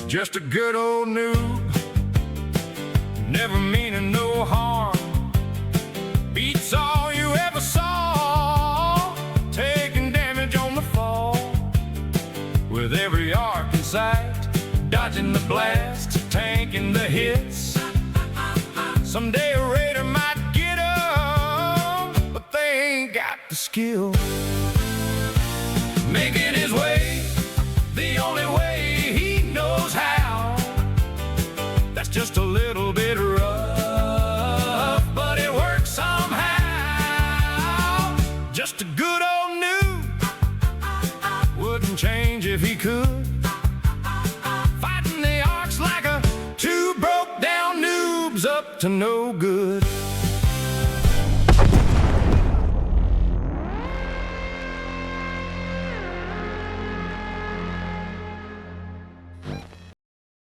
just a good old noob, never meaning no harm. Beats all you ever saw, taking damage on the fall. With every arc in sight, dodging the blast, tanking the hits. Someday a raider might get 'em, but they ain't got the skill. Making his way the only way he knows how. That's just a little bit rough, but it works somehow. Just a good old noob, wouldn't change if he could. Fighting the arcs like a two broke down noobs up to no